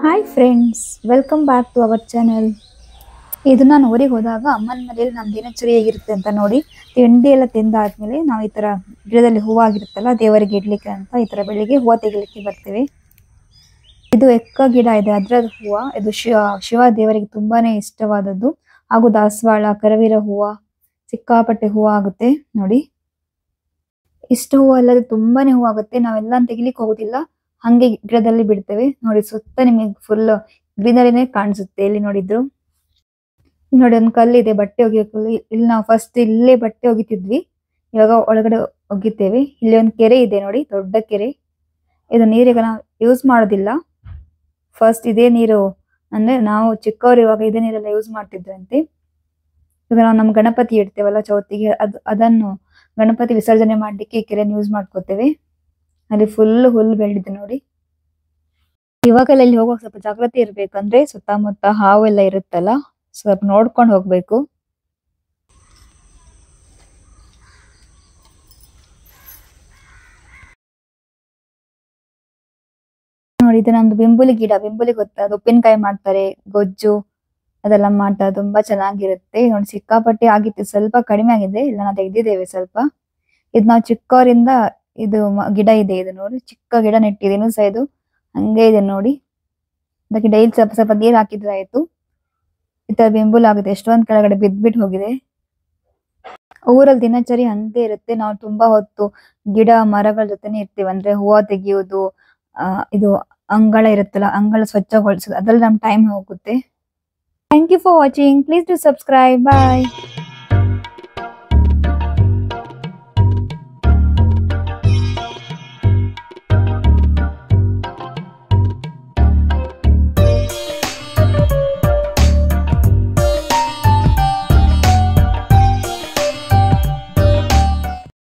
Hi friends, welcome back to our channel. ಇದು ನಾನು ಊರಿಗೆ ಹೋದಾಗ ಅಮ್ಮನ ಮನೇಲಿ ನಮ್ಮ ದಿನಚರಿ ಹೇಗಿರುತ್ತೆ ಅಂತ ನೋಡಿ ತಿಂಡಿ ಎಲ್ಲ ತಿಂದಾದ್ಮೇಲೆ ನಾವು ಈ ಥರ ಗಿಡದಲ್ಲಿ ಹೂವಾಗಿರುತ್ತಲ್ಲ ದೇವರಿಗೆ ಇಡ್ಲಿಕ್ಕೆ ಅಂತ ಈ ಥರ ಬೆಳಿಗ್ಗೆ ಹೂವು ತೆಗಿಲಿಕ್ಕೆ ಬರ್ತೀವಿ. ಇದು ಎಕ್ಕ ಗಿಡ ಇದೆ, ಅದರದ್ದು ಹೂವು. ಇದು ಶಿವ ದೇವರಿಗೆ ತುಂಬಾನೇ ಇಷ್ಟವಾದದ್ದು. ಹಾಗೂ ದಾಸವಾಳ, ಕರವೀರ ಹೂವು, ಸಿಕ್ಕಾಪಟ್ಟೆ ಹೂವು ಆಗುತ್ತೆ ನೋಡಿ. ಇಷ್ಟು ಹೂವು ಅಲ್ಲದೆ ತುಂಬಾನೇ ಹೂವು ಆಗುತ್ತೆ. ನಾವೆಲ್ಲ ತೆಗಿಲಿಕ್ಕೆ ಹೋಗುದಿಲ್ಲ, ಹಂಗೆ ಗಿಡದಲ್ಲಿ ಬಿಡ್ತೇವೆ ನೋಡಿ. ಸುತ್ತ ನಿಮಗೆ ಫುಲ್ ಗ್ರೀನರಿನೇ ಕಾಣಿಸುತ್ತೆ. ಇಲ್ಲಿ ನೋಡಿದ್ರು ನೋಡಿ, ಒಂದು ಕಲ್ಲಿದೆ ಬಟ್ಟೆ ಒಗೆಯೋಕೆ. ಇಲ್ಲಿ ನಾವು ಫಸ್ಟ್ ಇಲ್ಲೇ ಬಟ್ಟೆ ಒಗಿತಿದ್ವಿ, ಇವಾಗ ಒಳಗಡೆ ಒಗಿತೇವೆ. ಇಲ್ಲಿ ಒಂದು ಕೆರೆ ಇದೆ ನೋಡಿ, ದೊಡ್ಡ ಕೆರೆ. ಇದು ನೀರಿಗೆ ನಾವು ಯೂಸ್ ಮಾಡೋದಿಲ್ಲ. ಫಸ್ಟ್ ಇದೇ ನೀರು, ಅಂದ್ರೆ ನಾವು ಚಿಕ್ಕವರು ಇವಾಗ ಇದೇ ನೀರೆಲ್ಲ ಯೂಸ್ ಮಾಡ್ತಿದ್ರಂತೆ. ಇವಾಗ ನಾವು ನಮ್ಮ ಗಣಪತಿ ಇಡ್ತೇವಲ್ಲ ಚೌತಿಗೆ, ಅದನ್ನು ಗಣಪತಿ ವಿಸರ್ಜನೆ ಮಾಡ್ಲಿಕ್ಕೆ ಈ ಕೆರೆಯನ್ನು ಯೂಸ್ ಮಾಡ್ಕೋತೇವೆ. ಅಲ್ಲಿ ಫುಲ್ ಹುಲ್ಲು ಬೆಳೆದಿದೆ ನೋಡಿ. ಇವಾಗೆಲ್ಲ ಇಲ್ಲಿ ಹೋಗುವಾಗ ಸ್ವಲ್ಪ ಜಾಗ್ರತೆ ಇರ್ಬೇಕಂದ್ರೆ ಸುತ್ತಮುತ್ತ ಹಾವು ಎಲ್ಲ ಇರುತ್ತಲ್ಲ, ಸ್ವಲ್ಪ ನೋಡ್ಕೊಂಡು ಹೋಗ್ಬೇಕು. ನೋಡಿ, ಇದು ನಮ್ದು ಬೆಂಬುಲಿ ಗಿಡ. ಬೆಂಬುಲಿ ಗೊತ್ತಾ? ಅದು ಉಪ್ಪಿನಕಾಯಿ ಮಾಡ್ತಾರೆ, ಗೊಜ್ಜು ಅದೆಲ್ಲ ಮಾಡ್ತಾರೆ, ತುಂಬಾ ಚೆನ್ನಾಗಿರುತ್ತೆ ನೋಡಿ. ಸಿಕ್ಕಾಪಟ್ಟೆ ಆಗಿತ್ತು, ಸ್ವಲ್ಪ ಕಡಿಮೆ ಆಗಿದೆ, ಇಲ್ಲ ನಾವು ತೆಗ್ದಿದ್ದೇವೆ ಸ್ವಲ್ಪ. ಇದು ನಾವು ಚಿಕ್ಕವರಿಂದ ಇದು ಗಿಡ ಇದೆ. ಇದು ನೋಡಿ, ಚಿಕ್ಕ ಗಿಡ ನೆಟ್ಟಿದೆ ಸಹ, ಇದು ಹಂಗೆ ಇದೆ ನೋಡಿ. ಅದಕ್ಕೆ ಡೈಲಿ ಸ್ವಲ್ಪ ಸ್ವಲ್ಪ ನೀರು ಹಾಕಿದ್ರೆ ಆಯ್ತು. ಈ ತರ ಬೆಂಬುಲ್ ಆಗುತ್ತೆ. ಎಷ್ಟೊಂದ್ ಕೆಳಗಡೆ ಬಿದ್ಬಿಟ್ಟು ಹೋಗಿದೆ. ಊರಲ್ಲಿ ದಿನಚರಿ ಹಂಗೆ ಇರುತ್ತೆ. ನಾವು ತುಂಬಾ ಹೊತ್ತು ಗಿಡ ಮರಗಳ ಜೊತೆನೆ ಇರ್ತೀವಿ. ಅಂದ್ರೆ ಹೂವು ತೆಗಿಯೋದು, ಇದು ಅಂಗಳ ಇರುತ್ತಲ್ಲ, ಅಂಗಳ ಸ್ವಚ್ಛಗೊಳಿಸೋದು, ಅದ್ರಲ್ಲಿ ನಮ್ ಟೈಮ್ ಹೋಗುತ್ತೆ. Thank you for watching. Please do subscribe. Bye.